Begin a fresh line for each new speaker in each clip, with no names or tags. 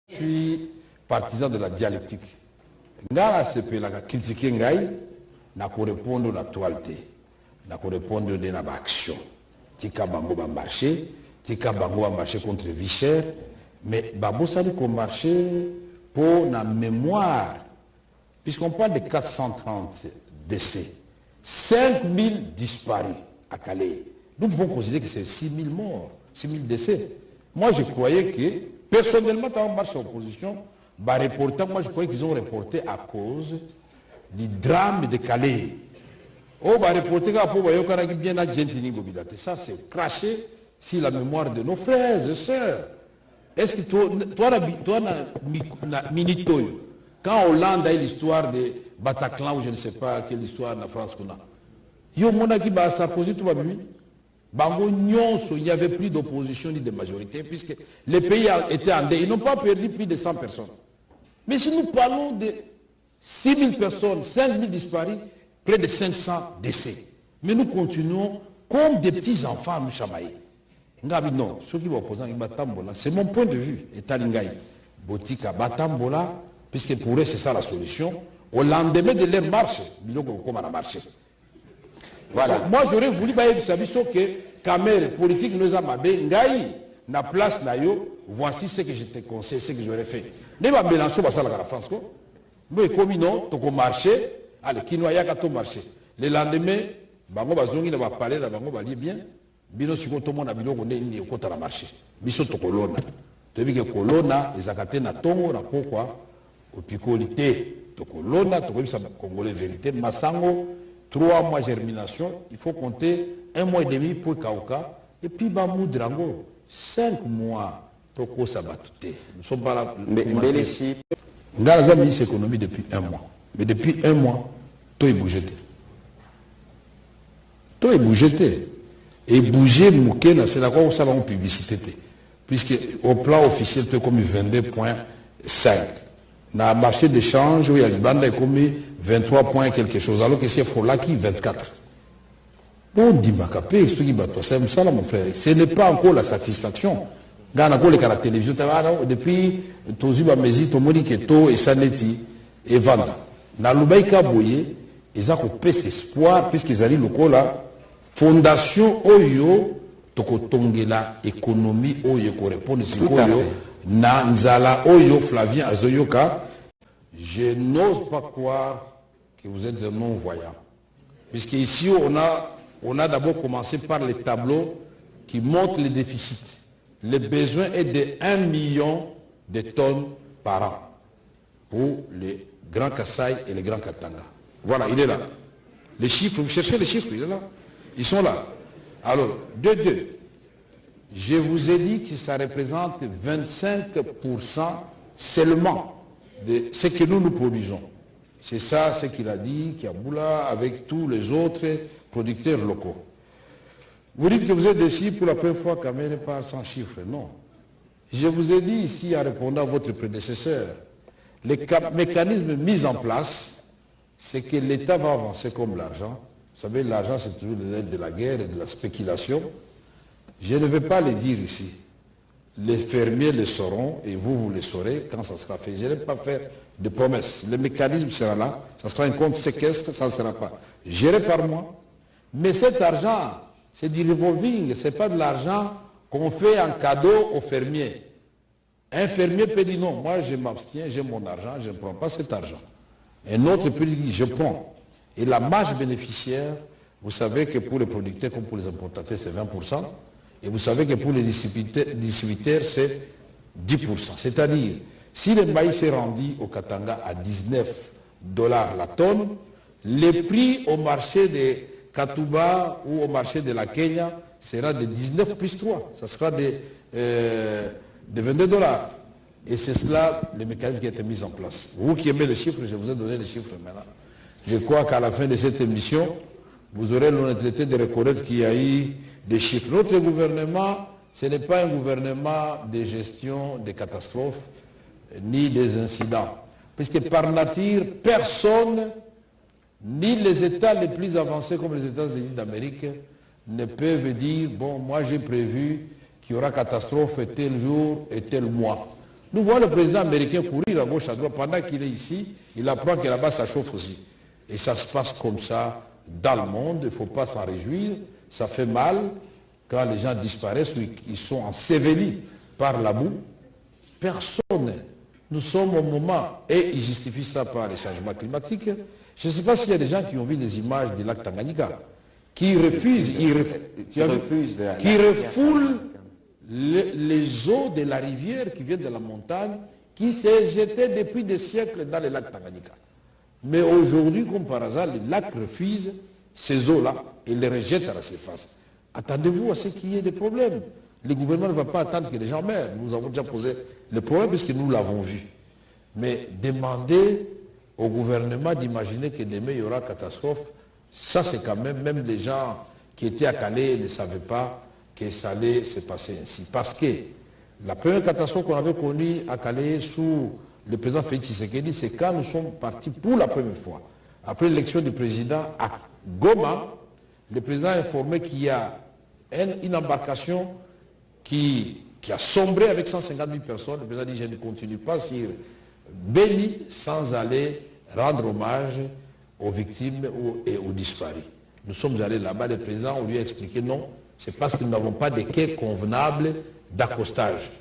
Je suis partisan de la dialectique. Ngara sepe la critiquer ngai, na ko répondre na toileté, na ko répondre de na action. Tika bango ba marché, tika bango ba marché contre vie chère, mais babo sali ko marché pour la mémoire, puisqu'on parle de 430 décès, 5000 disparus à Calais. Nous pouvons considérer que c'est 6000 morts, 6000 décès. Moi, je croyais que, personnellement, quand on marche en opposition, moi, je croyais qu'ils ont reporté à cause du drame de Calais. Oh, reporter ça, c'est cracher sur la mémoire de nos frères et sœurs. Est-ce que toi, Minitoyo, quand Hollande a eu l'histoire de Bataclan, ou je ne sais pas quelle histoire de la France qu'on a, il n'y avait plus d'opposition ni de majorité, puisque les pays étaient en deuil. Ils n'ont pas perdu plus de 100 personnes. Mais si nous parlons de 6 000 personnes, 5 000 disparus, près de 500 décès. Mais nous continuons comme des petits enfants, nous chamailler. Non, ceux qui vont opposer c'est mon point de vue. Et Talingaï, Botika, Batambola, puisque pour eux, c'est ça la solution. Au lendemain de leur marche, ils ont marché. Voilà. Moi, j'aurais voulu que Kamer, politique, nous a mabé, Ngaï, na place, voici ce que je te conseille, ce que j'aurais fait. Ne pas mélanger ça la France. Nous, comme non, tu as marché, allez, qui n'a pas marché. Le lendemain, bango bazongi na ba parler na bango ba bien. Bino siko to mona biloko nini okota na marché. Biso to kolona. To bi ke kolona ezakate na tongo na pokwa opikolité. To kolona to ko congolais vérité masango 3 mois germination, il faut compter 1 mois et demi pour kauka et puis ba moudrango 5 mois toko sabatute. Nous sommes pas là.
Mais les chiffres.
Ngaza ministre économie depuis 1 mois. Mais depuis 1 mois, tout est bougé. Tout est bougé. Et bouger Moukena, c'est là où ça va en publicité. Puisque au plan officiel, c'est comme 22,5. Dans le marché d'échange, où il y a le bande est comme 23 points quelque chose. Alors que c'est Folaki 24. Bon, dit Makapé, ce qui bat toi, c'est ça là mon frère. Ce n'est pas encore la satisfaction. Dans la télévision, depuis Tozuba Mezi, Tomoni Keto et Saneti et Vanda. Dans l'Ubaïka Boye, ils ont coupé cet espoir, puisqu'ils allaient le là. Fondation Oyo, Tokotongela, économie Oyo, correspond à na Nzala Oyo, Flavien Azoyoka. Je n'ose pas croire que vous êtes un non-voyant. Puisqu'ici, on a d'abord commencé par les tableaux qui montrent les déficits. Le besoin est de 1 million de tonnes par an pour les Grands Kassai et les Grands Katanga. Voilà, il est là. Les chiffres, vous cherchez les chiffres, il est là. Ils sont là. Alors, je vous ai dit que ça représente 25% seulement de ce que nous produisons. C'est ça ce qu'il a dit, Kiaboula, avec tous les autres producteurs locaux. Vous dites que vous êtes déçu pour la première fois qu'Amé n'est pas sans chiffres. Non. Je vous ai dit ici, en répondant à votre prédécesseur, les mécanismes mis en place, c'est que l'État va avancer comme l'argent. Vous savez, l'argent, c'est toujours de la guerre et de la spéculation. Je ne vais pas le dire ici. Les fermiers le sauront et vous le saurez quand ça sera fait. Je ne vais pas faire de promesses. Le mécanisme sera là. Ça sera un compte séquestre, ça ne sera pas géré par moi. Mais cet argent, c'est du revolving. Ce n'est pas de l'argent qu'on fait en cadeau aux fermiers. Un fermier peut dire non, moi je m'abstiens, j'ai mon argent, je ne prends pas cet argent. Un autre peut dire je prends. Et la marge bénéficiaire, vous savez que pour les producteurs comme pour les importateurs, c'est 20%. Et vous savez que pour les distributeurs, c'est 10%. C'est-à-dire, si le maïs est rendu au Katanga à $19 la tonne, le prix au marché de Katuba ou au marché de la Kenya sera de 19 plus 3. Ça sera de $22. Et c'est cela, le mécanisme qui a été mis en place. Vous qui aimez les chiffres, je vous ai donné les chiffres maintenant. Je crois qu'à la fin de cette émission, vous aurez l'honnêteté de reconnaître qu'il y a eu des chiffres. Notre gouvernement, ce n'est pas un gouvernement de gestion des catastrophes ni des incidents. Puisque par nature, personne, ni les États les plus avancés comme les États-Unis d'Amérique, ne peuvent dire, bon, moi j'ai prévu qu'il y aura catastrophe tel jour et tel mois. Nous voyons le président américain courir à gauche, à droite. Pendant qu'il est ici, il apprend que là-bas, ça chauffe aussi. Et ça se passe comme ça dans le monde. Il ne faut pas s'en réjouir. Ça fait mal quand les gens disparaissent ou ils sont ensevelis par la boue. Personne. Nous sommes au moment, et ils justifient ça par les changements climatiques. Je ne sais pas s'il y a des gens qui ont vu des images du lac Tanganyika, qui refusent, qui refoulent les eaux de la rivière qui viennent de la montagne, qui s'est jetée depuis des siècles dans le lac Tanganyika. Mais aujourd'hui, comme par hasard, le lac refuse ces eaux-là et les rejette à la surface. Attendez-vous à ce qu'il y ait des problèmes. Le gouvernement ne va pas attendre que les gens meurent. Nous avons déjà posé le problème puisque nous l'avons vu. Mais demander au gouvernement d'imaginer que demain il y aura catastrophe, ça c'est quand même les gens qui étaient à Calais ne savaient pas que ça allait se passer ainsi. Parce que la première catastrophe qu'on avait connue à Calais sous le président Félix Tshisekedi, c'est quand nous sommes partis pour la première fois. Après l'élection du président à Goma, le président a informé qu'il y a une embarcation qui a sombré avec 150 000 personnes. Le président a dit, je ne continue pas sur Béni sans aller rendre hommage aux victimes et aux disparus. Nous sommes allés là-bas, le président, on lui a expliqué non, c'est parce que nous n'avons pas de quai convenable d'accostage.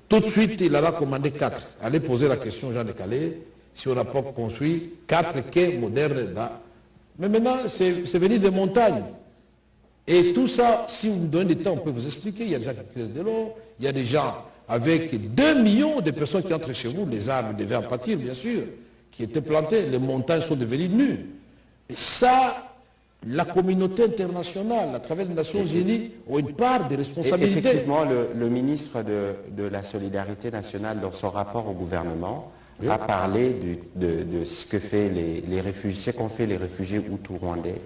Tout de suite, il a commandé 4. Allez poser la question aux gens de Calais, si on n'a pas construit 4 quais modernes. Mais maintenant, c'est venu des montagnes. Et tout ça, si vous me donnez du temps, on peut vous expliquer. Il y a des gens qui prennent de l'eau, il y a des gens avec 2 millions de personnes qui entrent chez vous, les arbres devaient en pâtir, bien sûr, qui étaient plantés, les montagnes sont devenues nues. Et ça, la communauté internationale, à travers les Nations Unies, ont une part de responsabilité.
Effectivement, le ministre de la Solidarité nationale, dans son rapport au gouvernement, a parlé de ce que fait les réfugiés, ce qu'ont fait les réfugiés hutus-rwandais,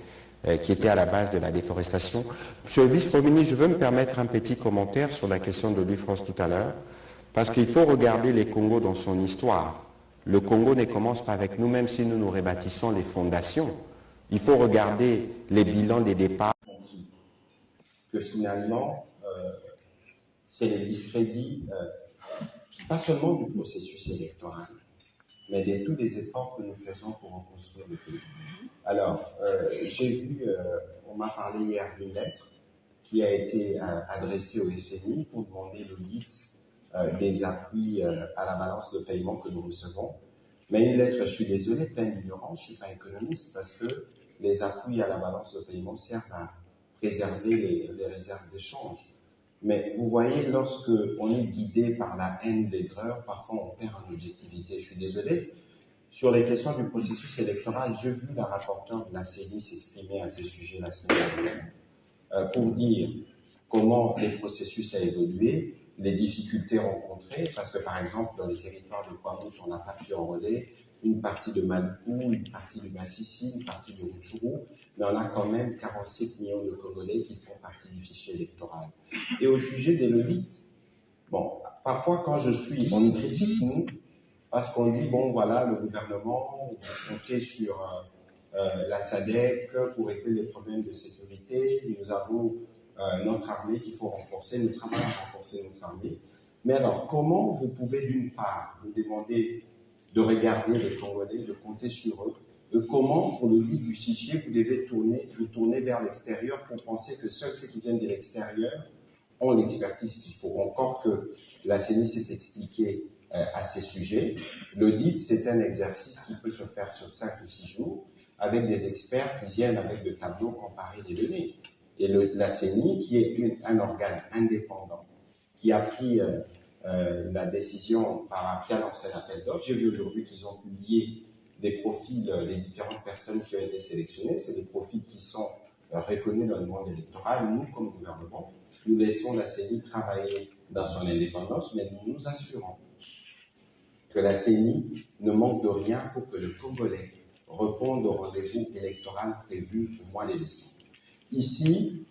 qui étaient à la base de la déforestation. Monsieur le vice-premier ministre, je veux me permettre un petit commentaire sur la question de l'UFROS tout à l'heure, parce qu'il faut regarder les Congos dans son histoire. Le Congo ne commence pas avec nous, même si nous rebâtissons les fondations. Il faut regarder les bilans des départs. Que finalement, c'est les discrédits, pas seulement du processus électoral, mais de tous les efforts que nous faisons pour reconstruire le pays. Alors, j'ai vu, on m'a parlé hier d'une lettre qui a été adressée au FMI pour demander l'audit des appuis à la balance de paiement que nous recevons. Mais une lettre, je suis désolé, pleine d'ignorance, je ne suis pas économiste, parce que les appuis à la balance de paiement servent à préserver les réserves d'échange. Mais vous voyez, lorsque on est guidé par la haine des greurs, parfois on perd en objectivité. Je suis désolé. Sur les questions du processus électoral, j'ai vu la rapporteure de la CENI s'exprimer à ces sujets la semaine dernière pour dire comment le processus a évolué, les difficultés rencontrées, parce que par exemple, dans les territoires de Kwamouche, on n'a pas pu enrôler une partie de Maluku, une partie de Massissi, une partie de Rutshuru, mais on a quand même 47 millions de Congolais qui font partie du fichier électoral. Et au sujet des levites, bon, parfois quand on nous critique, nous, parce qu'on dit, bon voilà, le gouvernement, vous comptez sur la SADC pour régler les problèmes de sécurité, nous avons notre armée qu'il faut renforcer, nous travaillons à renforcer notre armée. Mais alors, comment vous pouvez d'une part nous demander de regarder les Congolais, de compter sur eux, et comment, pour le guide du fichier, vous devez vous tourner vers l'extérieur pour penser que seuls ceux qui viennent de l'extérieur ont l'expertise qu'il faut. Encore que la CENI s'est expliquée à ces sujets. L'audit, c'est un exercice qui peut se faire sur 5 ou 6 jours avec des experts qui viennent avec des tableaux comparer les données. Et la CENI, qui est un organe indépendant, qui a pris la décision qui a lancé l'appel d'offres. J'ai vu aujourd'hui qu'ils ont publié des profils des différentes personnes qui ont été sélectionnées. C'est des profils qui sont reconnus dans le monde électoral. Nous, comme gouvernement, nous laissons la CENI travailler dans son indépendance, mais nous nous assurons que la CENI ne manque de rien pour que le Congolais réponde au rendez-vous électoral prévu au mois de décembre. Ici,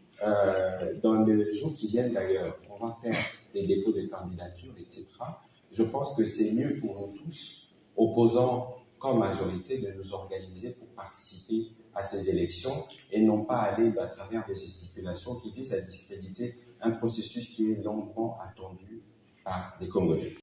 dans les jours qui viennent d'ailleurs, on va faire des dépôts de candidatures, etc. Je pense que c'est mieux pour nous tous, opposants comme majorité, de nous organiser pour participer à ces élections et non pas aller à travers des gesticulations qui visent à discréditer un processus qui est longuement attendu par les Congolais.